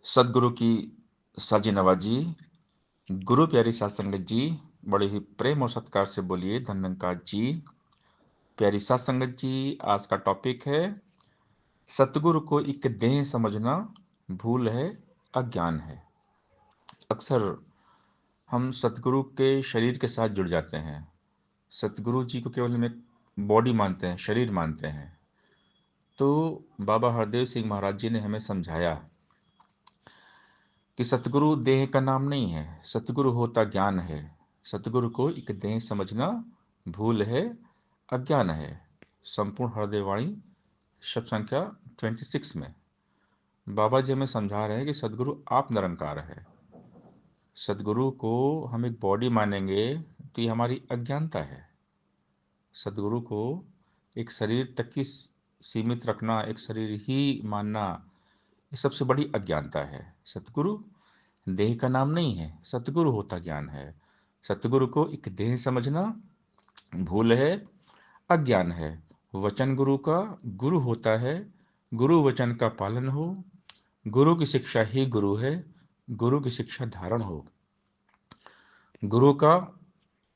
सदगुरु की साजी नवाजी। गुरु प्यारी साध संगत जी, बड़े ही प्रेम और सत्कार से बोलिए धन्यंकार जी। प्यारी साध संगत जी, आज का टॉपिक है सतगुरु को एक देह समझना भूल है, अज्ञान है। अक्सर हम सतगुरु के शरीर के साथ जुड़ जाते हैं। सतगुरु जी को केवल हम एक बॉडी मानते हैं, शरीर मानते हैं। तो बाबा हरदेव सिंह महाराज जी ने हमें समझाया कि सतगुरु देह का नाम नहीं है, सतगुरु होता ज्ञान है। सतगुरु को एक देह समझना भूल है, अज्ञान है। संपूर्ण हृदयवाणी शब्द संख्या 26 में बाबा जी हमें समझा रहे हैं कि सदगुरु आप निरंकार है। सदगुरु को हम एक बॉडी मानेंगे तो ये हमारी अज्ञानता है। सदगुरु को एक शरीर तक की सीमित रखना, एक शरीर ही मानना, ये सबसे बड़ी अज्ञानता है। सतगुरु देह का नाम नहीं है, सतगुरु होता ज्ञान है। सतगुरु को एक देह समझना भूल है, अज्ञान है। वचन गुरु का गुरु होता है, गुरु वचन का पालन हो। गुरु की शिक्षा ही गुरु है, गुरु की शिक्षा धारण हो। गुरु का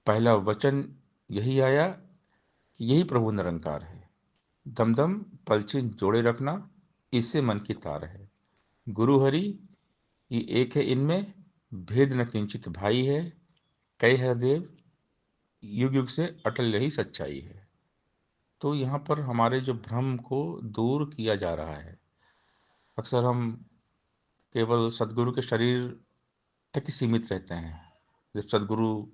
पहला वचन यही आया कि यही प्रभु निरंकार है। दम दम पलछिन जोड़े रखना, इससे मन की तार है। गुरु हरि ये एक है, इनमें भेद न किंचित भाई है। कई हरदेव युग युग से अटल रही सच्चाई है। तो यहाँ पर हमारे जो भ्रम को दूर किया जा रहा है। अक्सर हम केवल सदगुरु के शरीर तक ही सीमित रहते हैं। जब सदगुरु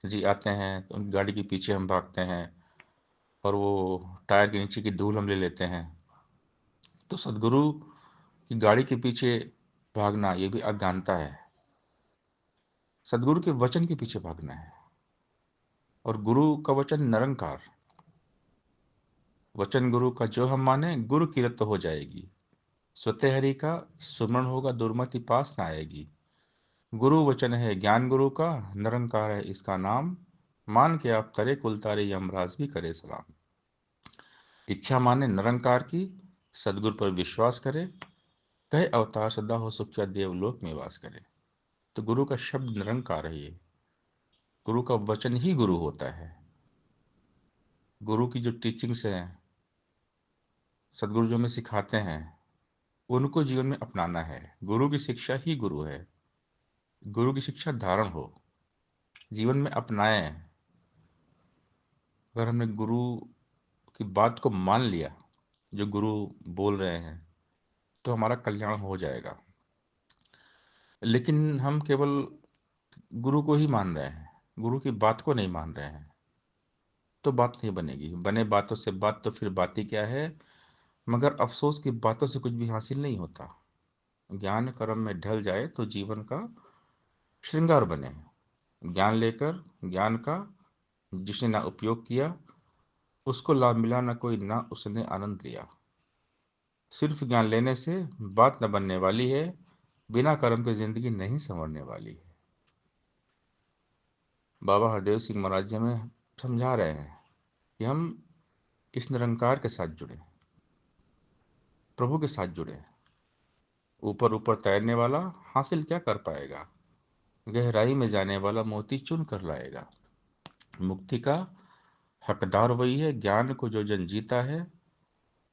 जी आते हैं तो उनकी गाड़ी के पीछे हम भागते हैं और वो टायर के नीचे की धूल हम ले लेते हैं। तो सदगुरु की गाड़ी के पीछे भागना ये भी अज्ञानता है। सदगुरु के वचन के पीछे भागना है। और गुरु का वचन निरंकार। वचन गुरु का जो हम माने, गुरु की रत हो जाएगी। स्वतः हरि का सुमरण होगा, दुर्मति पास न आएगी। गुरु वचन है ज्ञान गुरु का, निरंकार है इसका नाम। मान के आप तरे कुल तारे, यमराज भी करे सलाम। इच्छा माने निरंकार की, सदगुरु पर विश्वास करे। कहे अवतार सदा हो सुखिया, देवलोक में वास करे। तो गुरु का शब्द निरंकार है। ये गुरु का वचन ही गुरु होता है। गुरु की जो टीचिंग्स हैं, सदगुरु जो हमें सिखाते हैं, उनको जीवन में अपनाना है। गुरु की शिक्षा ही गुरु है। गुरु की शिक्षा धारण हो, जीवन में अपनाएं। अगर हमने गुरु की बात को मान लिया, जो गुरु बोल रहे हैं, तो हमारा कल्याण हो जाएगा। लेकिन हम केवल गुरु को ही मान रहे हैं, गुरु की बात को नहीं मान रहे हैं, तो बात नहीं बनेगी। बने बातों से बात, तो फिर बात ही क्या है। मगर अफसोस की बातों से कुछ भी हासिल नहीं होता। ज्ञान कर्म में ढल जाए तो जीवन का श्रृंगार बने। ज्ञान लेकर ज्ञान का जिसने ना उपयोग किया, उसको लाभ मिला ना कोई, ना उसने आनंद लिया। सिर्फ ज्ञान लेने से बात न बनने वाली है, बिना कर्म की जिंदगी नहीं संवरने वाली है। बाबा हरदेव सिंह महाराज जी हमें समझा रहे हैं कि हम इस निरंकार के साथ जुड़े, प्रभु के साथ जुड़े। ऊपर ऊपर तैरने वाला हासिल क्या कर पाएगा, गहराई में जाने वाला मोती चुन कर लाएगा। मुक्ति का हकदार वही है, ज्ञान को जो जन जीता है।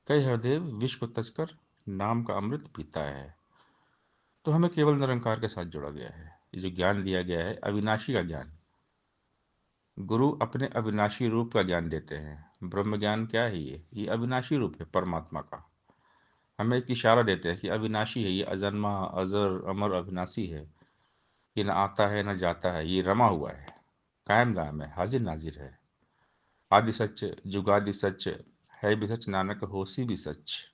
कई हरदेव विश्व को तजकर नाम का अमृत पीता है। तो हमें केवल निरंकार के साथ जोड़ा गया है। ये जो ज्ञान दिया गया है, अविनाशी का ज्ञान। गुरु अपने अविनाशी रूप का ज्ञान देते हैं। ब्रह्म ज्ञान क्या है? ये अविनाशी रूप है परमात्मा का। हमें एक इशारा देते हैं कि अविनाशी है, ये अजन्मा, अजर, अमर, अविनाशी है। ये न आता है न जाता है, ये रमा हुआ है, कायम दायम है, हाजिर नाजिर है। आदि सच, जुगादि सच, है भी सच, नानक होसी भी सच।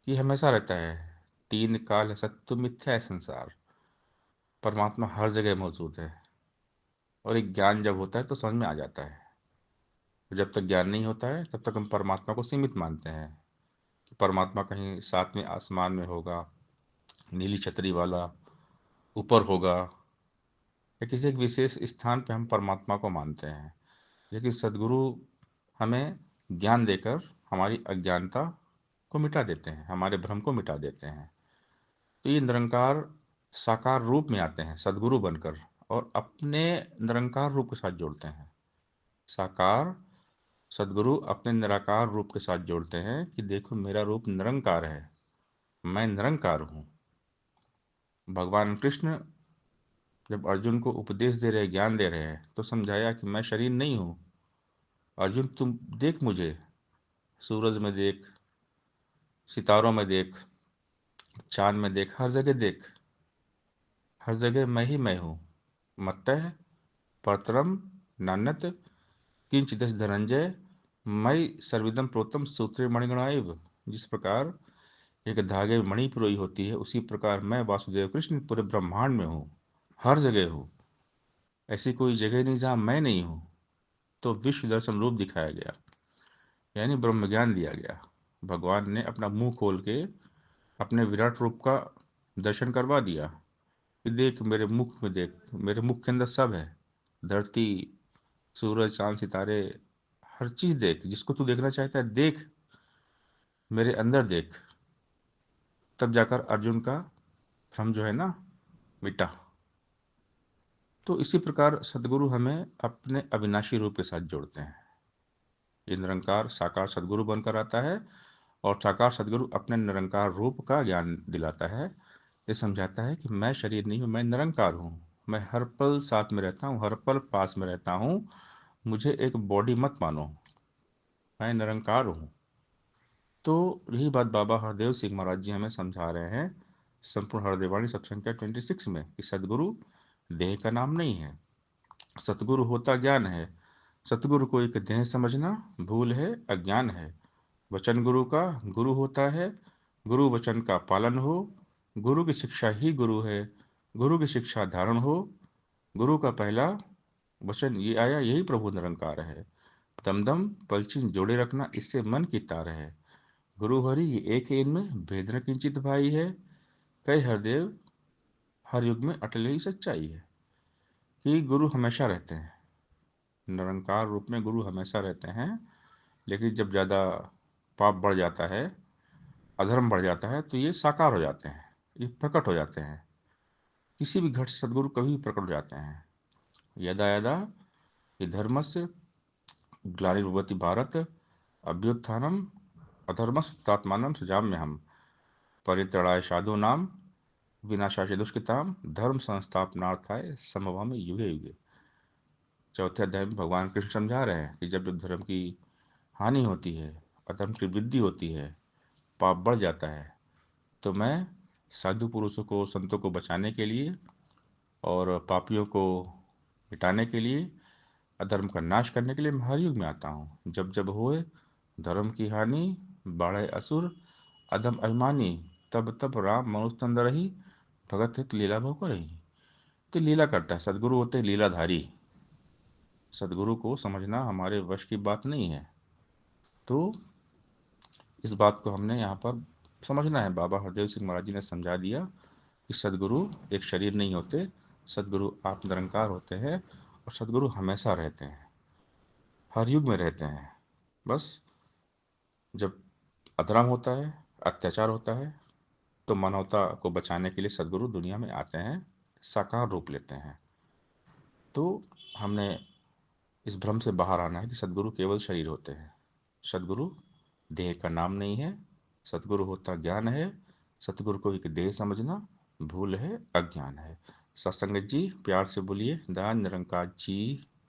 ये हमेशा रहता है। तीन काल है सत्य मिथ्या है संसार। परमात्मा हर जगह मौजूद है। और एक ज्ञान जब होता है तो समझ में आ जाता है। जब तक ज्ञान नहीं होता है तब तक हम परमात्मा को सीमित मानते हैं कि परमात्मा कहीं सातवें आसमान में होगा, नीली छतरी वाला, ऊपर होगा, या किसी एक विशेष स्थान पे हम परमात्मा को मानते हैं। लेकिन सदगुरु हमें ज्ञान देकर हमारी अज्ञानता को मिटा देते हैं, हमारे भ्रम को मिटा देते हैं। तो ये निरंकार साकार रूप में आते हैं सदगुरु बनकर, और अपने निरंकार रूप के साथ जोड़ते हैं। साकार सदगुरु अपने निराकार रूप के साथ जोड़ते हैं कि देखो मेरा रूप निरंकार है, मैं निरंकार हूं। भगवान कृष्ण जब अर्जुन को उपदेश दे रहे, ज्ञान दे रहे हैं, तो समझाया कि मैं शरीर नहीं हूं। अर्जुन तुम देख मुझे, सूरज में देख, सितारों में देख, चांद में देख, हर जगह देख, हर जगह मैं हूं। मत्तः परतरम नान्यत किंचिदस्य धनंजय मयि सर्विदम प्रोतम सूत्रे मणिगणाइव। जिस प्रकार एक धागे में मणि पिरोई होती है, उसी प्रकार मैं वासुदेव कृष्ण पूरे ब्रह्मांड में हूँ, हर जगह हूँ। ऐसी कोई जगह नहीं जहाँ मैं नहीं हूँ। तो विश्व दर्शन रूप दिखाया गया, यानी ब्रह्म ज्ञान दिया गया। भगवान ने अपना मुंह खोल के अपने विराट रूप का दर्शन करवा दिया कि देख मेरे मुख में देख, मेरे मुख के अंदर सब है। धरती, सूरज, चांद, सितारे, हर चीज देख, जिसको तू देखना चाहता है देख, मेरे अंदर देख। तब जाकर अर्जुन का भ्रम जो है ना, मिटा। तो इसी प्रकार सदगुरु हमें अपने अविनाशी रूप के साथ जोड़ते हैं। ये निरंकार साकार सदगुरु बनकर आता है, और साकार सदगुरु अपने निरंकार रूप का ज्ञान दिलाता है। ये समझाता है कि मैं शरीर नहीं हूँ, मैं निरंकार हूँ। मैं हर पल साथ में रहता हूँ, हर पल पास में रहता हूँ। मुझे एक बॉडी मत मानो, मैं निरंकार हूँ। तो यही बात बाबा हरदेव सिंह महाराज जी हमें समझा रहे हैं संपूर्ण हरदेवाणी सत्संग 26 में, कि सदगुरु देह का नाम नहीं है, सतगुरु होता ज्ञान है। सतगुरु को एक देह समझना भूल है, अज्ञान है। वचन गुरु का गुरु होता है, गुरु वचन का पालन हो। गुरु की शिक्षा ही गुरु है, गुरु की शिक्षा धारण हो। गुरु का पहला वचन ये आया, यही प्रभु निरंकार है। दमदम पलचिन जोड़े रखना, इससे मन की तार है। गुरु हरि ये एक है, इनमें भेद न किंचित भाई है। कई हरदेव हर युग में अटल ही सच्चाई है। कि गुरु हमेशा रहते हैं, निरंकार रूप में गुरु हमेशा रहते हैं। लेकिन जब ज़्यादा पाप बढ़ जाता है, अधर्म बढ़ जाता है, तो ये साकार हो जाते हैं, ये प्रकट हो जाते हैं। किसी भी घट से सदगुरु कभी भी प्रकट हो जाते हैं। यदा यदा ये धर्मस्य ग्लानिर्भवति भारत, अभ्युत्थानम अधर्मस्तात्मानं सृजाम्यहम्। परित्राणाय साधूनां विनाशाय दुष्कृतां धर्म संस्थापनार्थाय संभवामि युगे युगे। चौथे अध्याय में भगवान कृष्ण समझा रहे हैं कि जब जब धर्म की हानि होती है, अधर्म की वृद्धि होती है, पाप बढ़ जाता है, तो मैं साधु पुरुषों को, संतों को बचाने के लिए और पापियों को मिटाने के लिए, अधर्म का नाश करने के लिए मैं हर युग में आता हूँ। जब जब होए धर्म की हानि, बाढ़े असुर, अधम अभिमानी, तब तब राम मनुष्य तन रही, भगत हित लीला भोग रही। तो लीला करता है, सदगुरु होते हैं लीलाधारी। सदगुरु को समझना हमारे वश की बात नहीं है। तो इस बात को हमने यहाँ पर समझना है। बाबा हरदेव सिंह महाराज जी ने समझा दिया कि सदगुरु एक शरीर नहीं होते, सदगुरु आप निरंकार होते हैं, और सदगुरु हमेशा रहते हैं, हर युग में रहते हैं। बस जब अधर्म होता है, अत्याचार होता है, तो मानवता को बचाने के लिए सदगुरु दुनिया में आते हैं, साकार रूप लेते हैं। तो हमने इस भ्रम से बाहर आना है कि सदगुरु केवल शरीर होते हैं। सदगुरु देह का नाम नहीं है, सदगुरु होता ज्ञान है। सतगुरु को एक देह समझना भूल है, अज्ञान है। सत्संगत जी प्यार से बोलिए, दान निरंकार जी